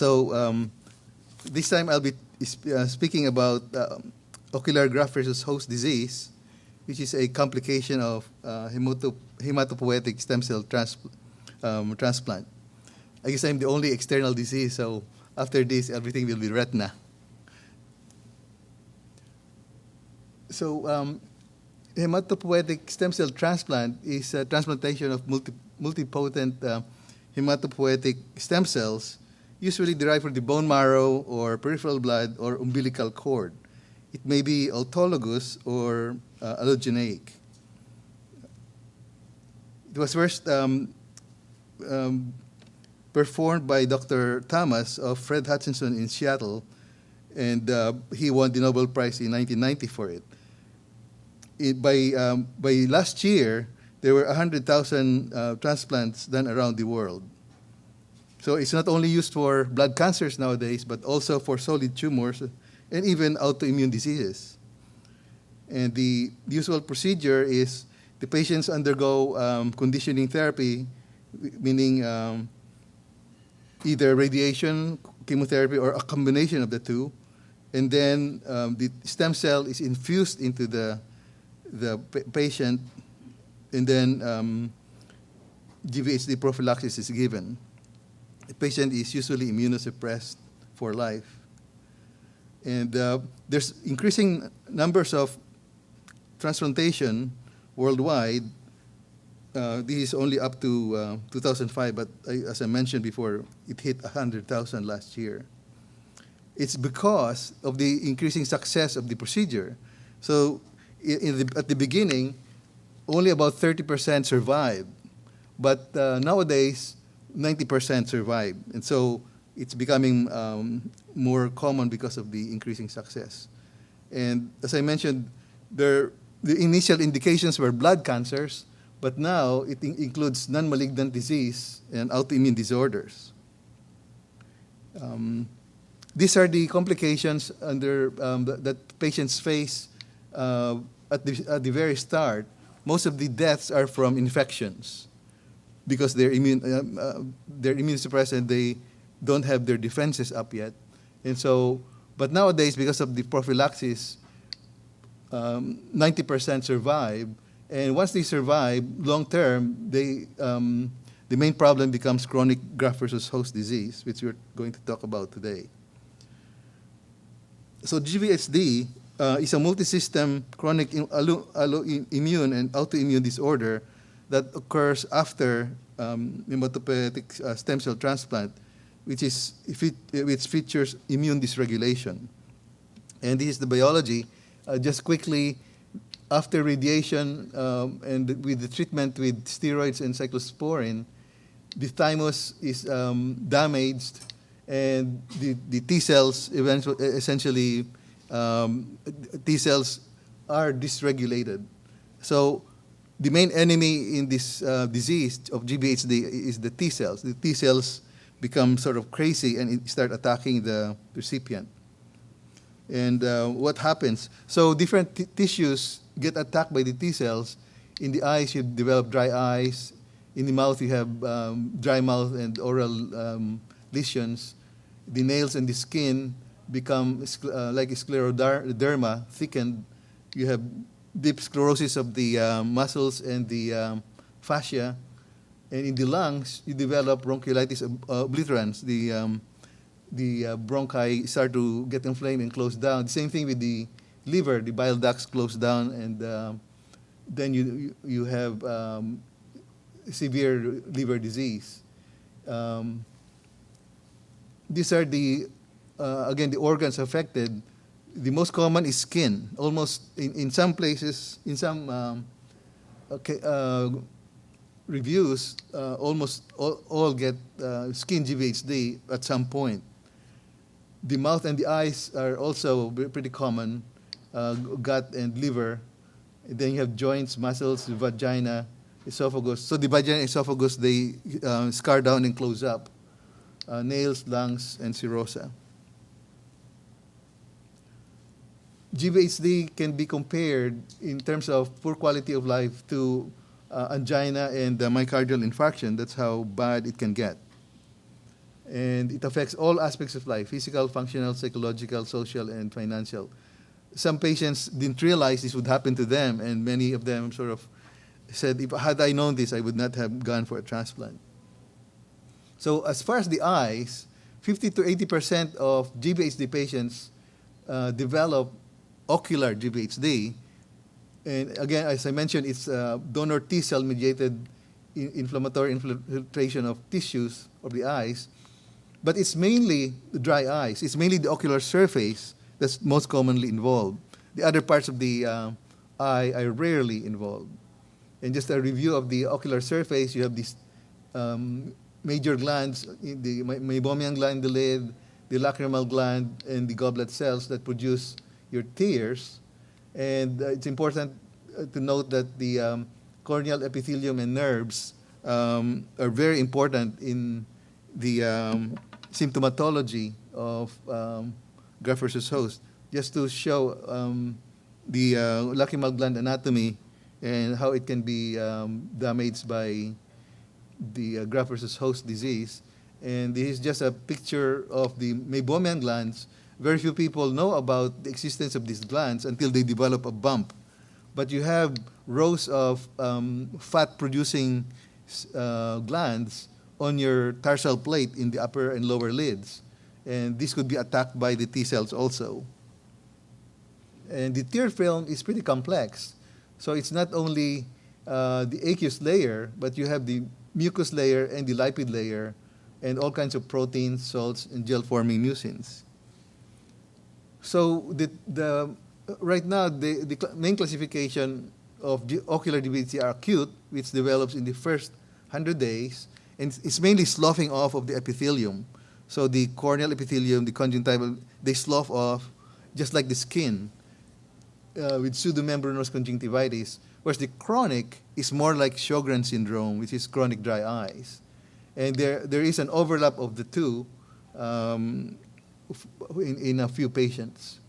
So this time I'll be speaking about ocular graft versus host disease, which is a complication of hematopoietic stem cell transplant. I guess I'm the only external disease, so after this, everything will be retina. So hematopoietic stem cell transplant is a transplantation of multipotent hematopoietic stem cells, usually derived from the bone marrow or peripheral blood or umbilical cord. It may be autologous or allogeneic. It was first performed by Dr. Thomas of Fred Hutchinson in Seattle, and he won the Nobel Prize in 1990 for it. By last year, there were 100,000 transplants done around the world. So it's not only used for blood cancers nowadays, but also for solid tumors and even autoimmune diseases. And the usual procedure is the patients undergo conditioning therapy, meaning either radiation, chemotherapy, or a combination of the two. And then the stem cell is infused into the patient, and then GVHD prophylaxis is given. The patient is usually immunosuppressed for life. And there's increasing numbers of transplantation worldwide. This is only up to 2005, but as I mentioned before, it hit 100,000 last year. It's because of the increasing success of the procedure. So at the beginning, only about 30% survived, but nowadays, 90% survive. And so it's becoming more common because of the increasing success. And as I mentioned, the initial indications were blood cancers, but now it includes non-malignant disease and autoimmune disorders. These are the complications that patients face at the very start. Most of the deaths are from infections because they're immunosuppressed and they don't have their defenses up yet. And so, but nowadays, because of the prophylaxis, 90% survive. And once they survive, long term, the main problem becomes chronic graft versus host disease, which we're going to talk about today. So GVHD is a multi-system chronic immune and autoimmune disorder that occurs after hematopoietic stem cell transplant, which features immune dysregulation. And this is the biology. Just quickly, after radiation and with the treatment with steroids and cyclosporine, the thymus is damaged, and the T cells essentially T cells are dysregulated. So the main enemy in this disease of GVHD is the T cells. The T cells become sort of crazy and start attacking the recipient. And what happens? So different tissues get attacked by the T cells. In the eyes, you develop dry eyes. In the mouth, you have dry mouth and oral lesions. The nails and the skin become like scleroderma, thickened. You have deep sclerosis of the muscles and the fascia. And in the lungs, you develop bronchiolitis obliterans. The bronchi start to get inflamed and close down. The same thing with the liver. The bile ducts close down, and then you have severe liver disease. These are again, the organs affected. The most common is skin. Almost in some places, in some reviews, almost all get skin GVHD at some point. The mouth and the eyes are also pretty common, gut and liver. And then you have joints, muscles, vagina, esophagus. So the vagina and esophagus, they scar down and close up. Nails, lungs, and serosa. GVHD can be compared in terms of poor quality of life to angina and myocardial infarction. That's how bad it can get. And it affects all aspects of life: physical, functional, psychological, social, and financial. Some patients didn't realize this would happen to them, and many of them sort of said, if had I known this, I would not have gone for a transplant. So as far as the eyes, 50 to 80% of GVHD patients develop ocular GVHD. And again, as I mentioned, it's donor T-cell mediated inflammatory infiltration of tissues of the eyes. But it's mainly the dry eyes. It's mainly the ocular surface that's most commonly involved. The other parts of the eye are rarely involved. And just a review of the ocular surface, you have these major glands, the meibomian gland in the lid, the lacrimal gland, and the goblet cells that produce your tears. And it's important to note that the corneal epithelium and nerves are very important in the symptomatology of graft versus host. Just to show the lacrimal gland anatomy and how it can be damaged by the graft versus host disease. And this is just a picture of the meibomian glands. Very few people know about the existence of these glands until they develop a bump. But you have rows of fat-producing glands on your tarsal plate in the upper and lower lids. And this could be attacked by the T cells also. And the tear film is pretty complex. So it's not only the aqueous layer, but you have the mucus layer and the lipid layer and all kinds of proteins, salts, and gel-forming mucins. So right now, the main classification of ocular GVHD are acute, which develops in the first 100 days, and it's mainly sloughing off of the epithelium. So the corneal epithelium, the conjunctival, they slough off just like the skin with pseudomembranous conjunctivitis, whereas the chronic is more like Sjogren's syndrome, which is chronic dry eyes. And there is an overlap of the two in a few patients.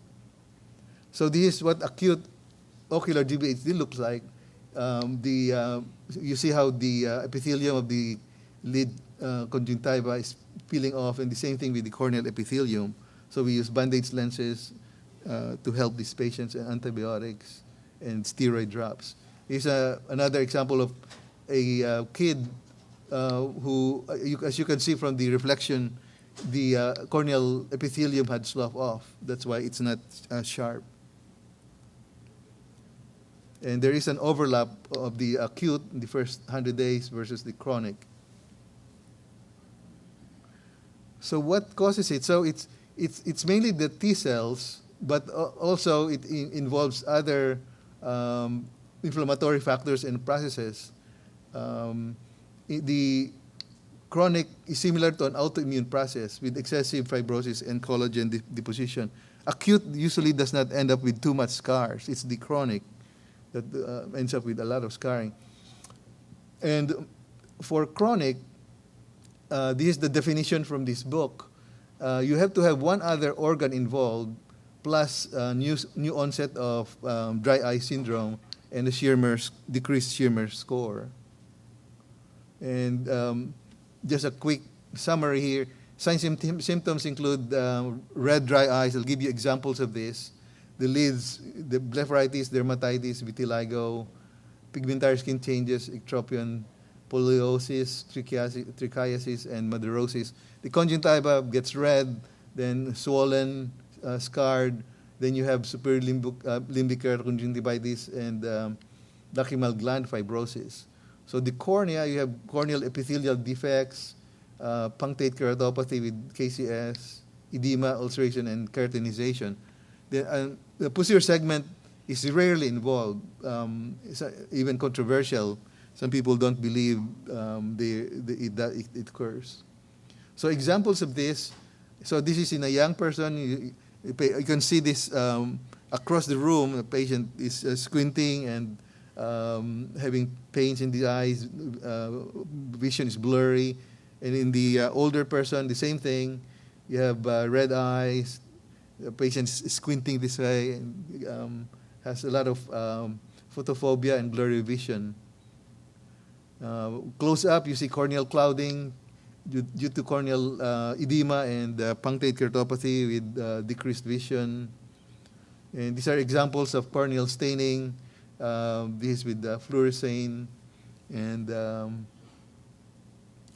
So this is what acute ocular GVHD looks like. You see how the epithelium of the lid conjunctiva is peeling off, and the same thing with the corneal epithelium. So we use bandage lenses to help these patients, and antibiotics and steroid drops. Here's another example of a kid who, as you can see from the reflection, the corneal epithelium had sloughed off. That's why it's not sharp. And there is an overlap of the acute in the first 100 days versus the chronic. So what causes it? So it's mainly the T cells, but also it involves other inflammatory factors and processes. The chronic is similar to an autoimmune process with excessive fibrosis and collagen deposition. Acute usually does not end up with too much scars. It's the chronic that ends up with a lot of scarring. And for chronic, this is the definition from this book. You have to have one other organ involved, plus new onset of dry eye syndrome and a decreased Schirmer's score. And just a quick summary here. Signs and symptoms include red dry eyes. I'll give you examples of this. The lids, the blepharitis, dermatitis, vitiligo, pigmentary skin changes, ectropion, poliosis, trichiasis, and madarosis. The conjunctiva gets red, then swollen, scarred. Then you have superior limbic conjunctivitis and lacrimal gland fibrosis. So the cornea, you have corneal epithelial defects, punctate keratopathy with KCS, edema, ulceration, and keratinization. The posterior segment is rarely involved. It's even controversial. Some people don't believe it occurs. So examples of this. So this is in a young person. You can see this across the room. The patient is squinting and having pains in the eyes. Vision is blurry. And in the older person, the same thing. You have red eyes. The patient is squinting this way and has a lot of photophobia and blurry vision. Close up, you see corneal clouding, due to corneal edema and punctate keratopathy with decreased vision. And these are examples of corneal staining. This with fluorescein, and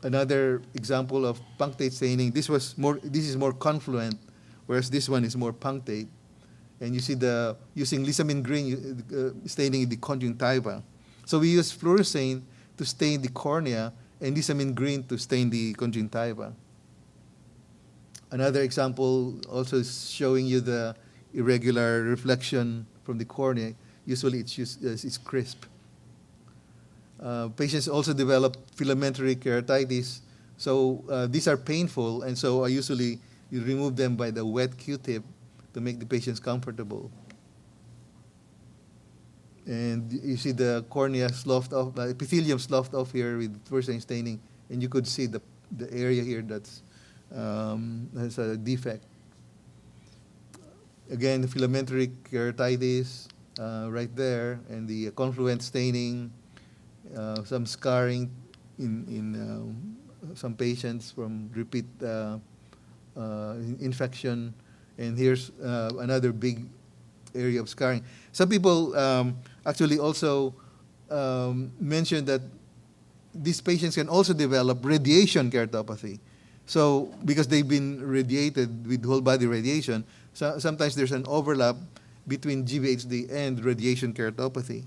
another example of punctate staining. This is more confluent, whereas this one is more punctate. And you see using lissamine green staining in the conjunctiva. So we use fluorescein to stain the cornea and lissamine green to stain the conjunctiva. Another example also is showing you the irregular reflection from the cornea. Usually it's crisp. Patients also develop filamentary keratitis. So these are painful, and so I usually remove them by the wet Q-tip to make the patients comfortable. And you see the cornea sloughed off, the epithelium sloughed off here with fluorescein staining, and you could see the area here that's has a defect. Again, the filamentary keratitis right there, and the confluent staining, some scarring in some patients from repeat infection, and here's another big area of scarring. Some people actually also mention that these patients can also develop radiation keratopathy. So because they've been radiated with whole body radiation, so sometimes there's an overlap between GVHD and radiation keratopathy.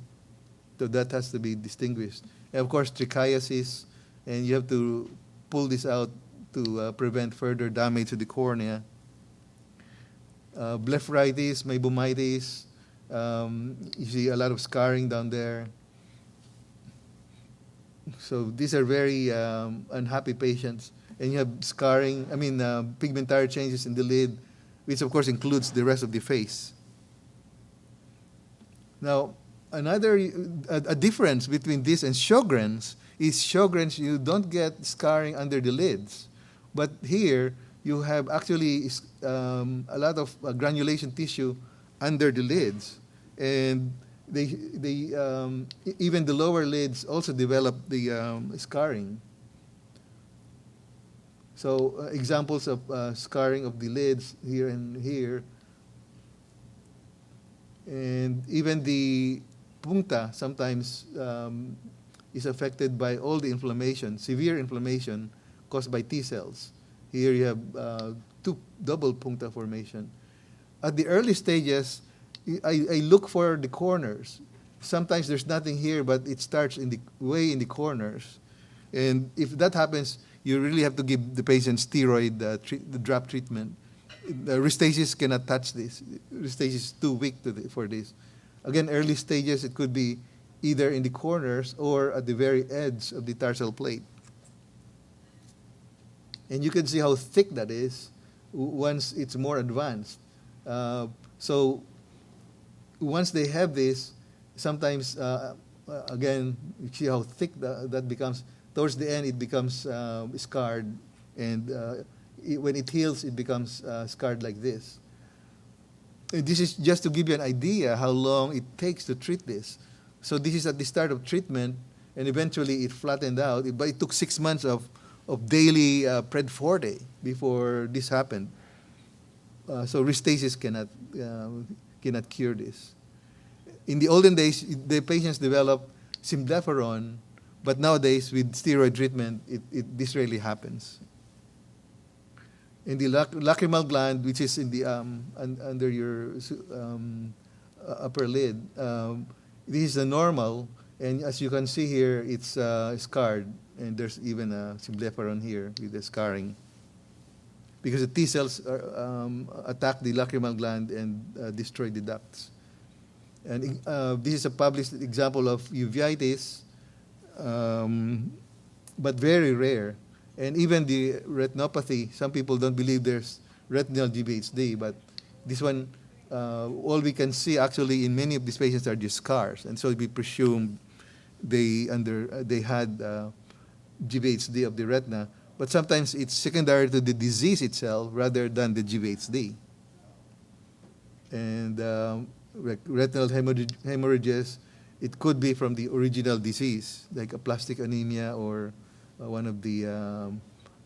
So that has to be distinguished. And of course, trichiasis, and you have to pull this out to prevent further damage to the cornea. Blepharitis, meibomitis, you see a lot of scarring down there. So these are very unhappy patients. And you have scarring, pigmentary changes in the lid, which of course includes the rest of the face. Now, a difference between this and Sjogren's is Sjogren's, you don't get scarring under the lids. But here, you have actually a lot of granulation tissue under the lids. And even the lower lids also develop the scarring. So examples of scarring of the lids here and here. And even the punta sometimes is affected by all the inflammation, severe inflammation caused by T cells. Here you have double punta formation. At the early stages, I look for the corners. Sometimes there's nothing here, but it starts way in the corners. And if that happens, you really have to give the patient steroid, the drop treatment. The Restasis cannot touch this. Restasis is too weak for this. Again, early stages, it could be either in the corners or at the very edge of the tarsal plate. And you can see how thick that is once it's more advanced. So once they have this, sometimes, again, you see how thick that becomes. Towards the end, it becomes scarred, and when it heals, it becomes scarred like this. And this is just to give you an idea how long it takes to treat this. So this is at the start of treatment, and eventually it flattened out. But it took 6 months of daily Pred Forte before this happened. So Restasis cannot cure this. In the olden days, the patients developed symblepharon, but nowadays with steroid treatment, this rarely happens. In the lacrimal gland, which is in the under your upper lid, this is the normal, and as you can see here, it's scarred, and there's even a symblepharon here with the scarring, because the T cells attack the lacrimal gland and destroy the ducts. And this is a published example of uveitis, but very rare. And even the retinopathy, some people don't believe there's retinal GVHD, but this one, all we can see actually in many of these patients are just scars, and so we presume they had GVHD of the retina, but sometimes it's secondary to the disease itself rather than the GVHD. And retinal hemorrhages, it could be from the original disease, like aplastic anemia or one of the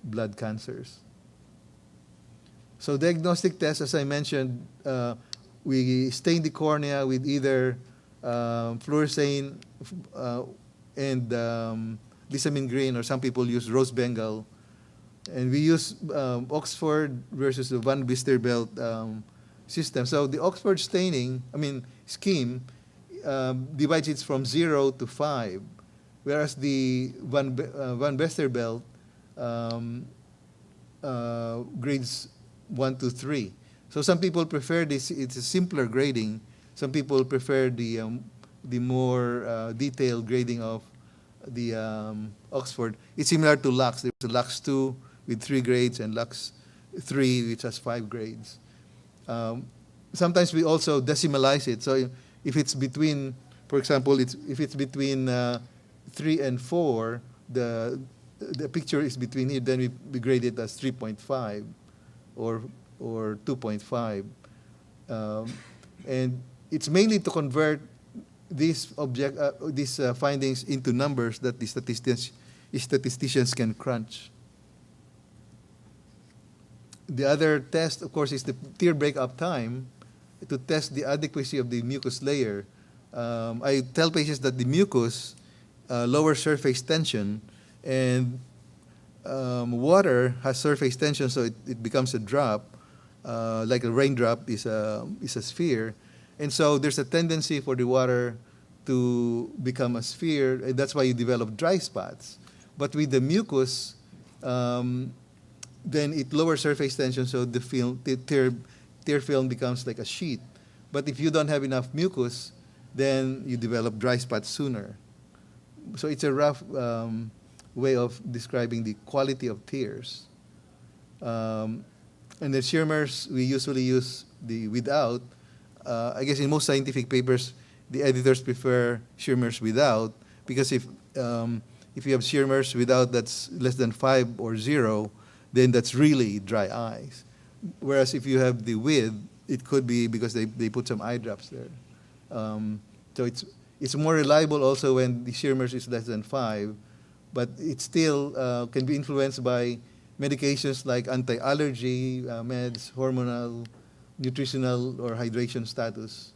blood cancers. So diagnostic tests, as I mentioned, we stain the cornea with either fluorescein and Lissamine green, or some people use rose Bengal. And we use Oxford versus the Van Westervelt system. So the Oxford scheme divides it from 0 to 5, whereas the Van Westervelt grades 1 to 3. So some people prefer this; it's a simpler grading. Some people prefer the more detailed grading of the Oxford. It's similar to Lux. There's a Lux 2 with 3 grades and Lux 3 which has 5 grades. Sometimes we also decimalize it. So if it's between, for example, if it's between 3 and 4, the picture is between here, then we grade it as 3.5 or 2.5. And it's mainly to convert these findings into numbers that the statisticians can crunch. The other test, of course, is the tear breakup time to test the adequacy of the mucus layer. I tell patients that the mucus lowers surface tension, and water has surface tension, so it becomes a drop, like a raindrop is a sphere. And so there's a tendency for the water to become a sphere, and that's why you develop dry spots. But with the mucus, then it lowers surface tension, so the tear film becomes like a sheet. But if you don't have enough mucus, then you develop dry spots sooner. So it's a rough way of describing the quality of tears. And the Schirmers, we usually use the without. I guess in most scientific papers, the editors prefer Schirmers without, because if you have Schirmers without that's less than 5 or 0, then that's really dry eyes. Whereas if you have the with, it could be because they put some eye drops there. So it's more reliable also when the Schirmers is less than 5, but it still can be influenced by medications like anti-allergy meds, hormonal, nutritional, or hydration status.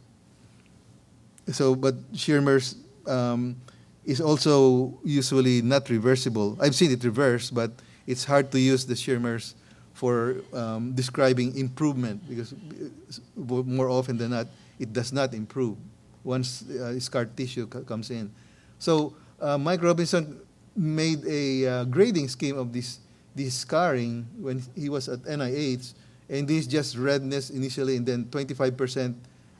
So, but Schirmers is also usually not reversible. I've seen it reversed, but it's hard to use the Schirmers for describing improvement, because more often than not, it does not improve once scar tissue comes in. So Mike Robinson made a grading scheme of this scarring when he was at NIH, and this is just redness initially, and then 25%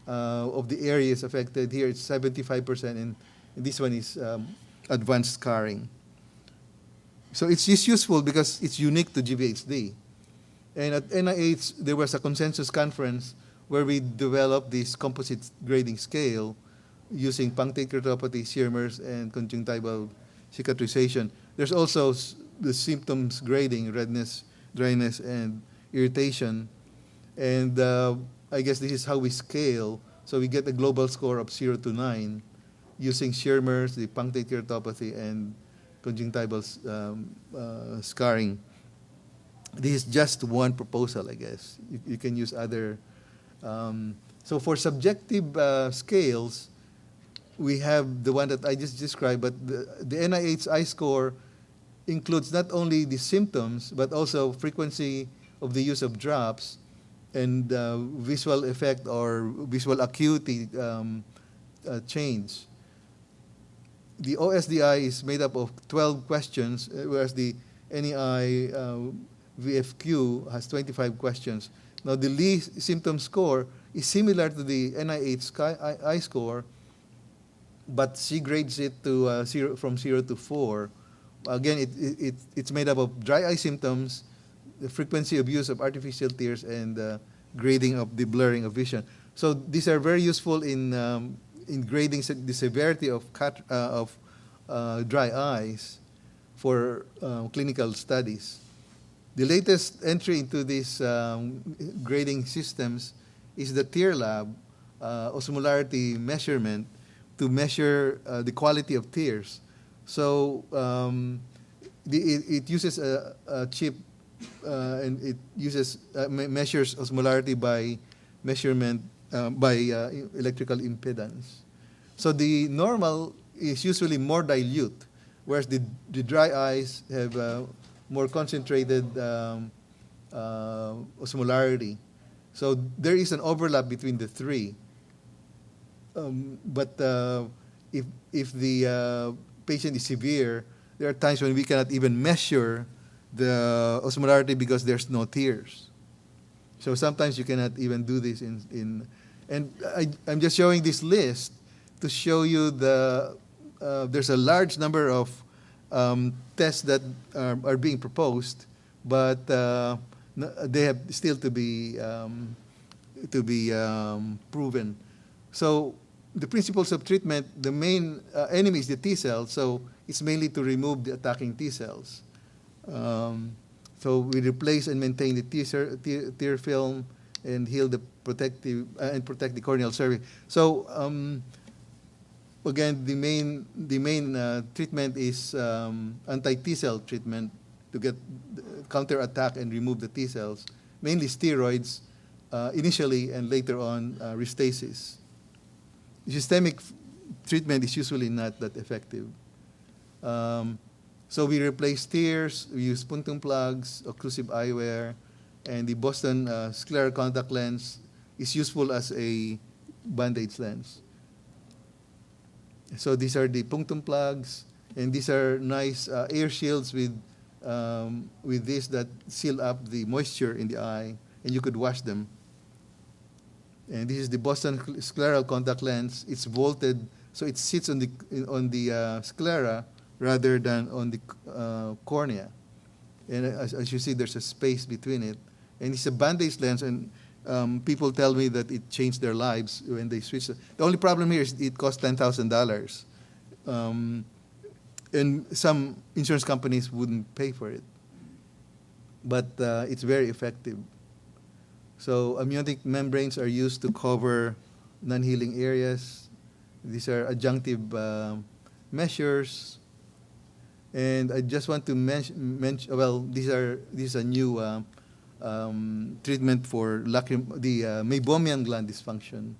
of the area is affected. Here it's 75%, and this one is advanced scarring. So it's just useful because it's unique to GVHD. And at NIH, there was a consensus conference where we developed this composite grading scale using punctate keratopathy, Schirmers, and conjunctival cicatrization. There's also the symptoms grading, redness, dryness, and irritation. And I guess this is how we scale. So we get a global score of 0 to 9 using Schirmers, the punctate keratopathy, and conjunctival scarring. This is just one proposal, I guess. You can use other. So for subjective scales, we have the one that I just described, but the NIH I-score includes not only the symptoms, but also frequency of the use of drops and visual effect or visual acuity change. The OSDI is made up of 12 questions, whereas the NEI VFQ has 25 questions. Now, the Lee symptom score is similar to the NIH I-score, but she grades it to from 0 to 4. Again, it's made up of dry eye symptoms, the frequency of use of artificial tears, and grading of the blurring of vision. So these are very useful in grading the severity of dry eyes for clinical studies. The latest entry into these grading systems is the tear lab osmolarity measurement to measure the quality of tears. So it uses a chip, and it uses measures osmolarity by measurement by electrical impedance. So the normal is usually more dilute, whereas the dry eyes have more concentrated osmolarity. So there is an overlap between the three. But if the patient is severe, there are times when we cannot even measure the osmolarity because there's no tears. So sometimes you cannot even do this and I'm just showing this list to show you there's a large number of tests that are being proposed, but they have still to be proven. So the principles of treatment, the main enemy is the T cells, so it's mainly to remove the attacking T cells. So we replace and maintain the tear film and heal the protective and protect the corneal surface. So again, the main treatment is anti-T cell treatment to get counter attack and remove the T cells, mainly steroids initially, and later on restasis. Systemic treatment is usually not that effective. So we replace tears, we use punctum plugs, occlusive eyewear, and the Boston scleral contact lens is useful as a band-aid lens. So these are the punctum plugs, and these are nice air shields with this that seal up the moisture in the eye, and you could wash them. And this is the Boston scleral contact lens. It's vaulted, so it sits on the sclera rather than on the cornea. And as you see, there's a space between it. And it's a band-aid lens, and people tell me that it changed their lives when they switched. The only problem here is it costs $10,000. And some insurance companies wouldn't pay for it. But it's very effective. So amniotic membranes are used to cover non-healing areas. These are adjunctive measures. And I just want to mention, well, this is a new treatment for the meibomian gland dysfunction,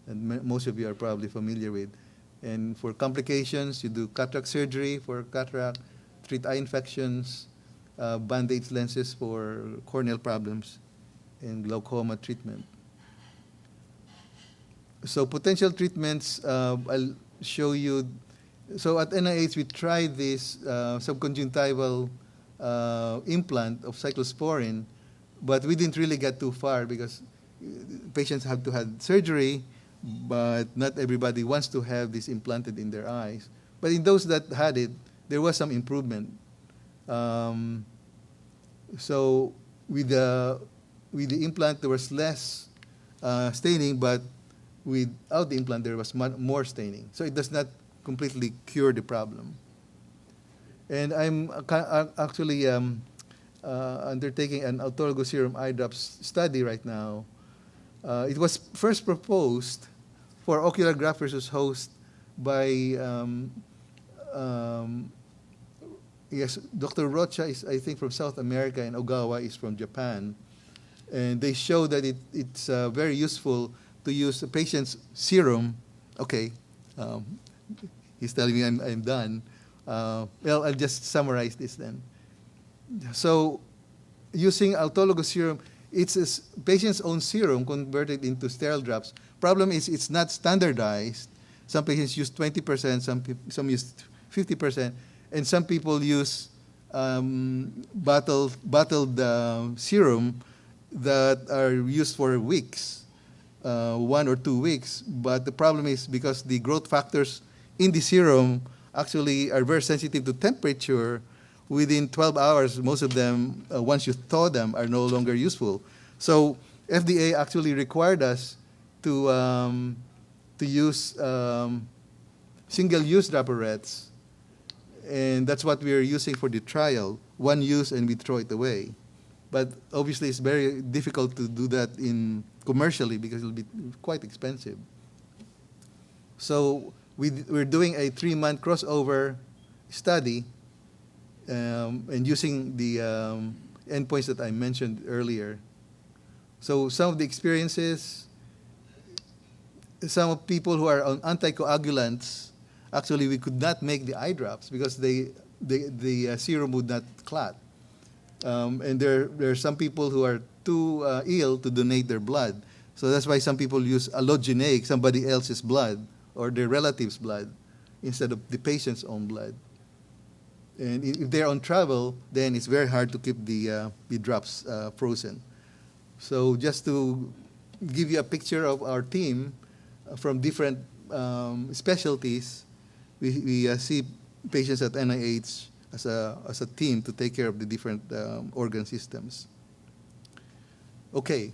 and most of you are probably familiar with. And for complications, you do cataract surgery for cataract, treat eye infections, band-aid lenses for corneal problems, and glaucoma treatment. So potential treatments, I'll show you. So at NIH, we tried this subconjunctival implant of cyclosporine, but we didn't really get too far because patients have to have surgery, but not everybody wants to have this implanted in their eyes. But in those that had it, there was some improvement. So with the implant, there was less staining, but without the implant, there was more staining. So it does not completely cure the problem. And I'm actually undertaking an autologous serum eye drops study right now. It was first proposed for ocular graft versus host by yes, Dr. Rocha is, I think, from South America, and Ogawa is from Japan. And they show that it's very useful to use a patient's serum. Okay, he's telling me I'm done. Well, I'll just summarize this then. So using autologous serum, it's a patient's own serum converted into sterile drops. Problem is it's not standardized. Some patients use 20%, some use 50%, and some people use bottled serum that are used for weeks, 1 or 2 weeks. But the problem is because the growth factors in the serum actually are very sensitive to temperature, within 12 hours, most of them, once you thaw them, are no longer useful. So FDA actually required us to use single-use droperettes, and that's what we are using for the trial. One use and we throw it away. But obviously, it's very difficult to do that commercially because it'll be quite expensive. So we're doing a 3-month crossover study. and using the endpoints that I mentioned earlier. So some of the experiences, some people who are on anticoagulants, actually we could not make the eye drops because the serum would not clot. And there are some people who are too ill to donate their blood. So that's why some people use allogeneic, somebody else's blood or their relative's blood instead of the patient's own blood. And if they're on travel, then it's very hard to keep the drops frozen. So just to give you a picture of our team from different specialties, we see patients at NIH as a team to take care of the different organ systems. Okay,